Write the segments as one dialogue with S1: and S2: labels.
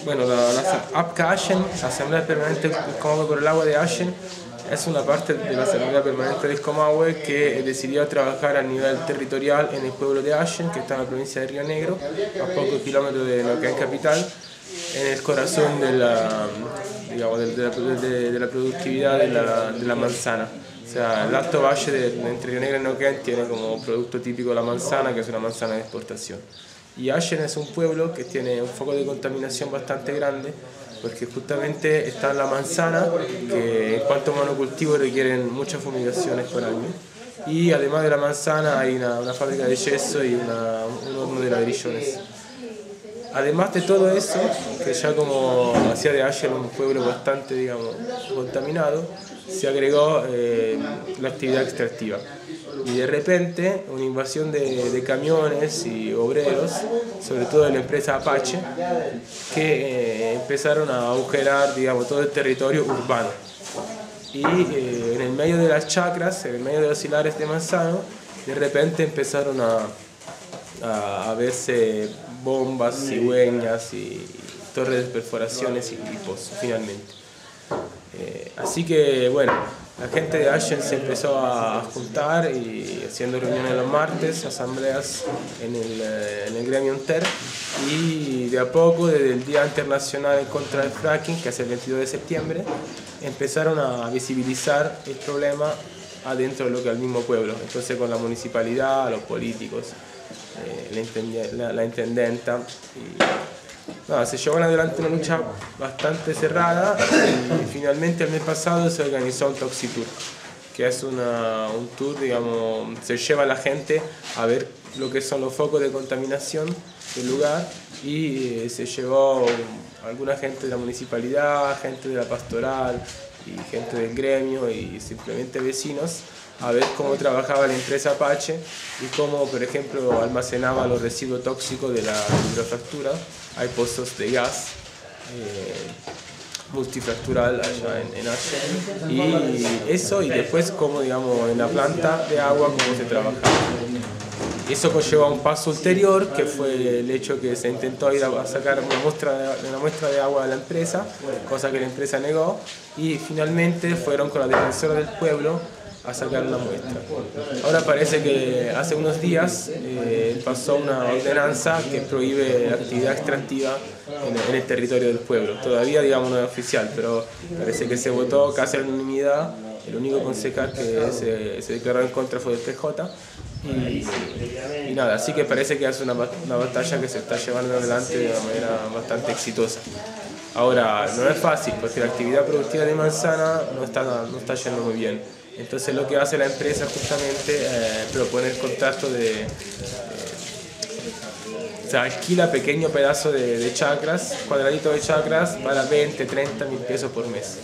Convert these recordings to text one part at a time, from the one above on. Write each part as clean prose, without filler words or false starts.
S1: Bueno, la APCA Ashen, la Asamblea Permanente del Comahue por el Agua de Ashen, es una parte de la Asamblea Permanente del Comahue que decidió trabajar a nivel territorial en el pueblo de Ashen, que está en la provincia de Río Negro, a pocos kilómetros de Neuquén capital, en el corazón de la, digamos, de la productividad de la manzana. O sea, el Alto Valle entre Río Negro y Neuquén tiene como producto típico la manzana, que es una manzana de exportación. Y Ashen es un pueblo que tiene un foco de contaminación bastante grande, porque justamente está la manzana, que en cuanto a monocultivo requieren muchas fumigaciones por año. Y además de la manzana hay una fábrica de yeso y un horno de ladrillones. Además de todo eso, que ya como hacía de Ashen un pueblo bastante, digamos, contaminado, se agregó la actividad extractiva. Y de repente una invasión de camiones y obreros, sobre todo de la empresa Apache, que empezaron a agujerar, digamos, todo el territorio urbano. Y en el medio de las chacras, en el medio de los hilares de manzano, de repente empezaron a verse bombas, cigüeñas y torres de perforaciones y pozos, finalmente. Así que, bueno, la gente de Ashen se empezó a juntar y haciendo reuniones los martes, asambleas en el gremio UNTER, y de a poco, desde el Día Internacional en contra del fracking, que es el 22 de septiembre, empezaron a visibilizar el problema adentro de lo que es el mismo pueblo. Entonces con la municipalidad, los políticos, la intendenta, y se llevó adelante una lucha bastante cerrada y finalmente el mes pasado se organizó un Toxitour, que es un tour, digamos, se lleva a la gente a ver lo que son los focos de contaminación del lugar y se llevó alguna gente de la municipalidad, gente de la pastoral y gente del gremio y simplemente vecinos a ver cómo trabajaba la empresa Apache y cómo, por ejemplo, almacenaba los residuos tóxicos de la hidrofractura. Hay pozos de gas multifractural allá en Ashen, y eso, y después cómo, digamos, en la planta de agua cómo se trabajaba. Eso conllevó a un paso ulterior, que fue el hecho que se intentó ir a sacar una muestra de agua de la empresa, cosa que la empresa negó, y finalmente fueron con la defensora del pueblo a sacar una muestra. Ahora parece que hace unos días pasó una ordenanza que prohíbe la actividad extractiva en el territorio del pueblo. Todavía, digamos, no es oficial, pero parece que se votó casi a la unanimidad. El único concejal que se declaró en contra fue el PJ. Y nada, así que parece que es una batalla que se está llevando adelante de una manera bastante exitosa. Ahora, no es fácil porque la actividad productiva de manzana no está yendo muy bien. Entonces lo que hace la empresa justamente propone el contrato o sea, alquila pequeño pedazo de chacras, cuadraditos de chacras para 20, 30 mil pesos por mes.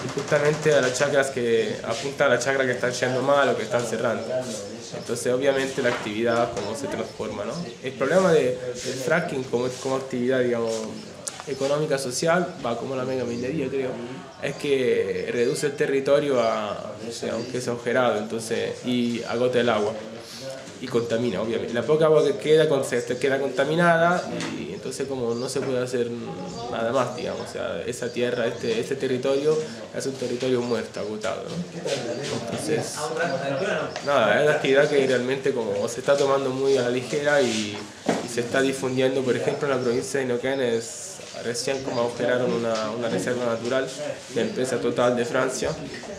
S1: Y justamente a las chacras que apunta a las chacras que están yendo mal o que están cerrando. Entonces obviamente la actividad como se transforma, ¿no? El problema del fracking como actividad, digamos, económica, social, va como la mega minería, creo, es que reduce el territorio a, no sé, aunque es agujerado, entonces, y agota el agua y contamina, obviamente. La poca agua que queda contaminada y entonces como no se puede hacer nada más, digamos, o sea, esa tierra, este territorio es un territorio muerto, agotado, ¿no? Entonces, nada, es una actividad que realmente como se está tomando muy a la ligera y se está difundiendo, por ejemplo, en la provincia de Neuquén recién como agujeraron una reserva natural de empresa Total de Francia,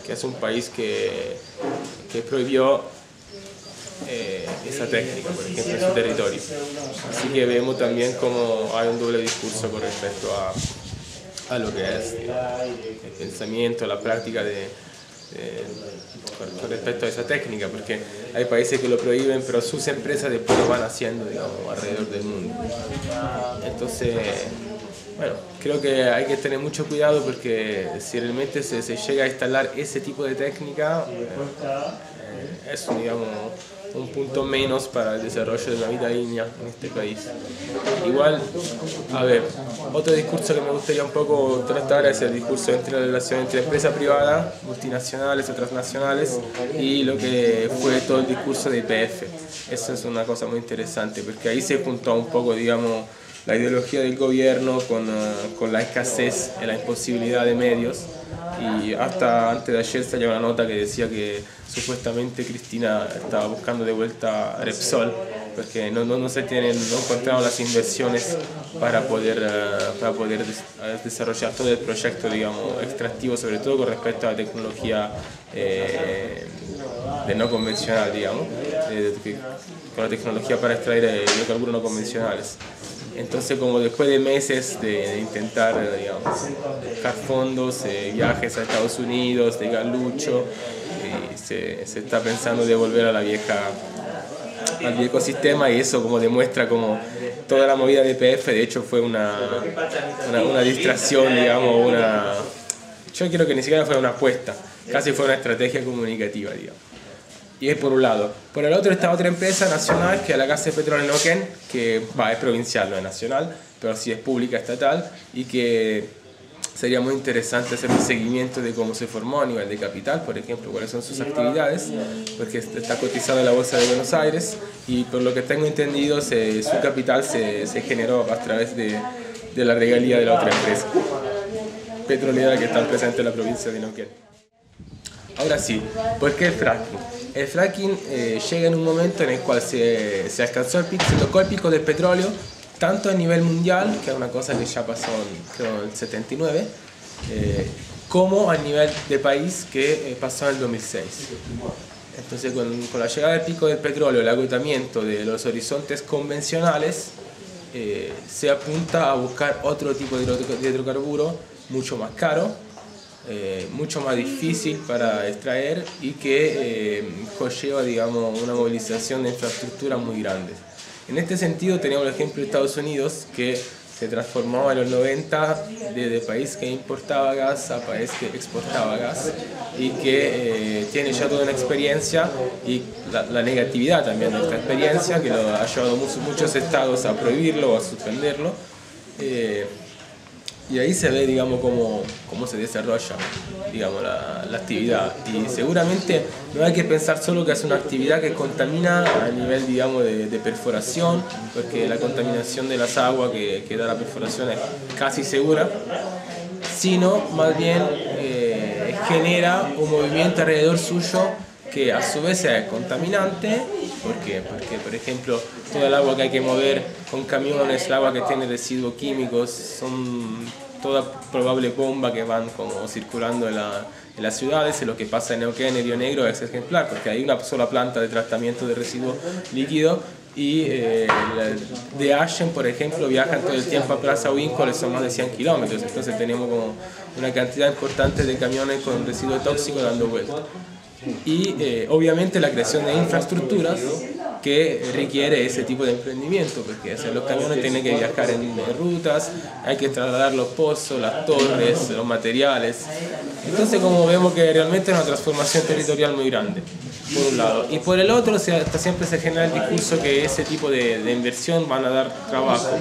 S1: que es un país que prohibió esa técnica, por ejemplo, en su territorio. Así que vemos también como hay un doble discurso con respecto a lo que es el pensamiento, la práctica con respecto a esa técnica, porque hay países que lo prohíben, pero sus empresas después lo van haciendo, digamos, alrededor del mundo. Entonces, bueno, creo que hay que tener mucho cuidado porque si realmente se llega a instalar ese tipo de técnica, es, digamos, un punto menos para el desarrollo de la vida digna en este país. Igual, a ver, otro discurso que me gustaría un poco tratar es el discurso entre la relación entre empresa privada, multinacionales o transnacionales, y lo que fue todo el discurso de YPF. Eso es una cosa muy interesante, porque ahí se juntó un poco, digamos, la ideología del gobierno con la escasez y la imposibilidad de medios. Y hasta antes de ayer salió una nota que decía que supuestamente Cristina estaba buscando de vuelta a Repsol porque no encontraron las inversiones para poder desarrollar todo el proyecto, digamos, extractivo, sobre todo con respecto a la tecnología de no convencional, digamos, con la tecnología para extraer hidrocarburos no convencionales. Entonces, como después de meses de intentar, digamos, buscar fondos, viajes a Estados Unidos, de galucho, se está pensando de volver a al viejo sistema, y eso como demuestra como toda la movida de YPF de hecho fue una distracción, digamos, yo creo que ni siquiera fue una apuesta, casi fue una estrategia comunicativa, digamos. Y es por un lado. Por el otro está otra empresa nacional, que es la Casa de Petróleo de Neuquén, que es provincial, no es nacional, pero sí es pública, estatal, y que sería muy interesante hacer un seguimiento de cómo se formó a nivel de capital, por ejemplo, cuáles son sus actividades, porque está cotizada en la Bolsa de Buenos Aires, y por lo que tengo entendido, su capital se generó a través de la regalía de la otra empresa petrolera que está presente en la provincia de Neuquén. Ahora sí, ¿por qué el fracking? El fracking llega en un momento en el cual se tocó el pico del petróleo, tanto a nivel mundial, que es una cosa que ya pasó creo, en el 79, como a nivel de país, que pasó en el 2006. Entonces, con la llegada del pico del petróleo, el agotamiento de los horizontes convencionales, se apunta a buscar otro tipo de hidrocarburo mucho más caro, mucho más difícil para extraer y que conlleva, digamos, una movilización de infraestructura muy grande. En este sentido tenemos el ejemplo de Estados Unidos, que se transformó en los 90 de país que importaba gas a país que exportaba gas, y que tiene ya toda una experiencia y la negatividad también de esta experiencia, que lo ha llevado muchos estados a prohibirlo o a suspenderlo. Y ahí se ve, digamos, cómo se desarrolla, digamos, la actividad. Y seguramente no hay que pensar solo que es una actividad que contamina a nivel, digamos, de perforación, porque la contaminación de las aguas que da la perforación es casi segura, sino más bien genera un movimiento alrededor suyo que a su vez es contaminante. ¿Por qué? Porque, por ejemplo, toda el agua que hay que mover con camiones, el agua que tiene residuos químicos, son toda probable bomba que van como circulando en las ciudades. Y lo que pasa en Neuquén y Río Negro es ejemplar, porque hay una sola planta de tratamiento de residuos líquidos, y de Ashen, por ejemplo, viajan todo el tiempo a Plaza Huíncoles, son más de 100 kilómetros, entonces tenemos como una cantidad importante de camiones con residuos tóxicos dando vueltas. Y obviamente la creación de infraestructuras que requiere ese tipo de emprendimiento, porque los camiones tienen que viajar en rutas, hay que trasladar los pozos, las torres, los materiales. Entonces, como vemos que realmente es una transformación territorial muy grande, por un lado. Y por el otro, siempre se genera el discurso que ese tipo de inversión van a dar trabajo,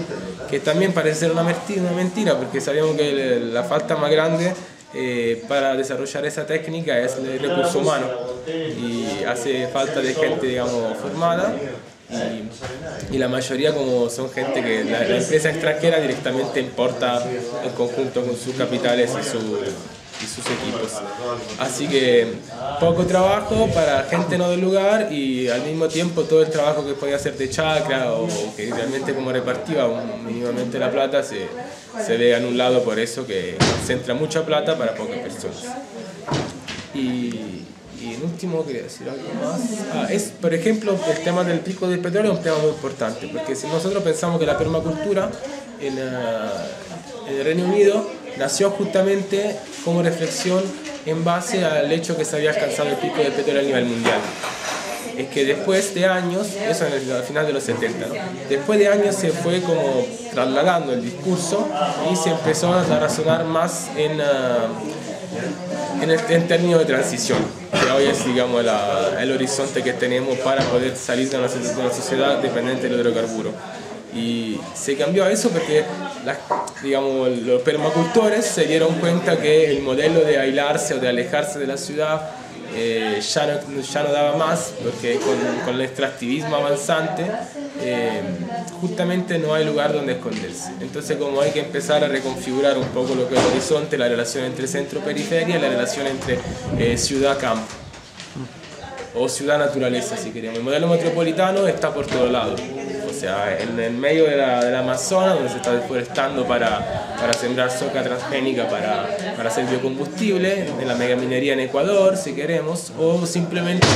S1: que también parece ser una mentira, porque sabemos que la falta más grande para desarrollar esa técnica es el recurso humano, y hace falta de gente, digamos, formada, y la mayoría como son gente que la empresa extranjera directamente importa en conjunto con sus capitales y sus equipos. Así que poco trabajo para gente no del lugar, y al mismo tiempo todo el trabajo que podía hacer de chacra o que realmente como repartía mínimamente la plata se ve anulado, por eso que concentra mucha plata para pocas personas. Y en último quería decir algo más. Por ejemplo, el tema del pico del petróleo es un tema muy importante, porque si nosotros pensamos que la permacultura en el Reino Unido nació justamente como reflexión en base al hecho que se había alcanzado el pico del petróleo a nivel mundial. Es que después de años, eso al final de los 70, ¿no? Después de años se fue como trasladando el discurso y se empezó a razonar más en términos de transición, que hoy es, digamos, el horizonte que tenemos para poder salir de una sociedad dependiente del hidrocarburo. Y se cambió a eso porque digamos, los permacultores se dieron cuenta que el modelo de aislarse o de alejarse de la ciudad ya no daba más, porque con el extractivismo avanzante justamente no hay lugar donde esconderse. Entonces, como hay que empezar a reconfigurar un poco lo que es el horizonte, la relación entre centro-periferia y la relación entre ciudad-campo o ciudad-naturaleza, si queremos. El modelo metropolitano está por todos lados. O sea, en el medio de la Amazonas, donde se está deforestando para sembrar soja transgénica para hacer biocombustible, en la megaminería en Ecuador, si queremos, o simplemente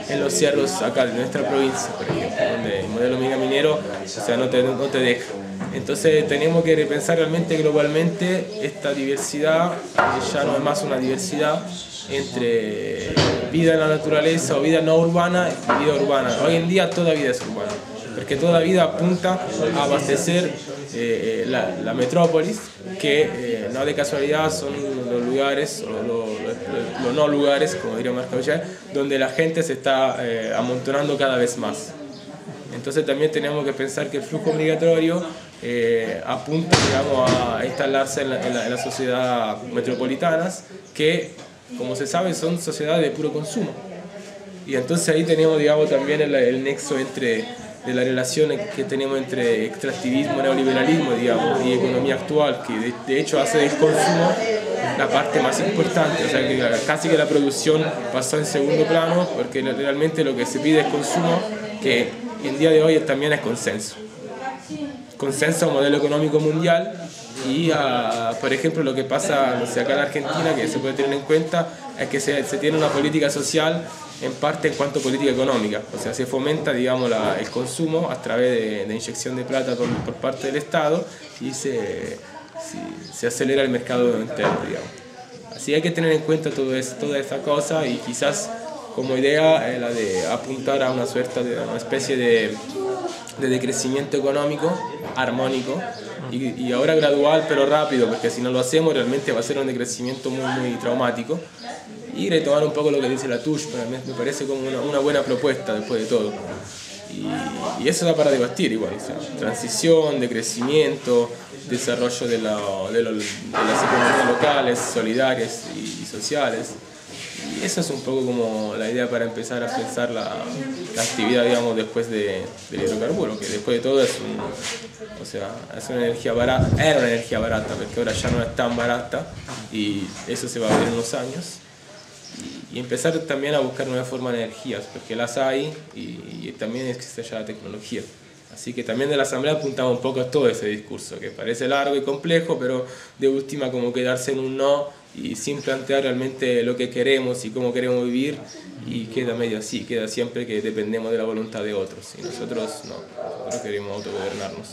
S1: en los cerros acá de nuestra provincia, por ejemplo, donde el modelo megaminero, o sea, no te deja. Entonces tenemos que repensar realmente globalmente esta diversidad, ya no es más una diversidad entre vida en la naturaleza o vida no urbana y vida urbana. Hoy en día toda vida es urbana, porque toda vida apunta a abastecer la metrópolis, que no de casualidad son los lugares, o los no lugares, como diría Marc Aurèle, donde la gente se está amontonando cada vez más. Entonces también tenemos que pensar que el flujo migratorio apunta, digamos, a instalarse en la sociedad metropolitanas, que, como se sabe, son sociedades de puro consumo. Y entonces ahí tenemos, digamos, también el nexo de la relación que tenemos entre extractivismo, neoliberalismo, digamos, y economía actual, que de hecho hace del consumo la parte más importante. O sea, que casi que la producción pasó en segundo plano, porque realmente lo que se pide es consumo, que en día de hoy también es consenso. Consenso a un modelo económico mundial y, por ejemplo, lo que pasa, no sé, acá en Argentina, que se puede tener en cuenta, es que se tiene una política social en parte en cuanto a política económica. O sea, se fomenta, digamos, el consumo a través de inyección de plata por parte del Estado y se acelera el mercado interno, digamos. Así hay que tener en cuenta toda esta cosa, y quizás como idea la de apuntar a una especie de decrecimiento económico armónico y ahora gradual pero rápido, porque si no lo hacemos realmente va a ser un decrecimiento muy traumático. Y retomar un poco lo que dice Latouche, me parece como una buena propuesta después de todo. Y eso da para debatir igual, o sea, transición, decrecimiento, desarrollo de las economías locales, solidarias y sociales. Y eso es un poco como la idea para empezar a pensar la actividad, digamos, después del hidrocarburo, que después de todo es una energía barata, era una energía barata, porque ahora ya no es tan barata, y eso se va a ver en unos años. Y empezar también a buscar nuevas formas de energías, porque las hay, y también existe ya la tecnología. Así que también de la Asamblea apuntaba un poco a todo ese discurso, que parece largo y complejo, pero de última como quedarse en un no y sin plantear realmente lo que queremos y cómo queremos vivir, y queda medio así, queda siempre que dependemos de la voluntad de otros, y nosotros no, nosotros queremos autogobernarnos.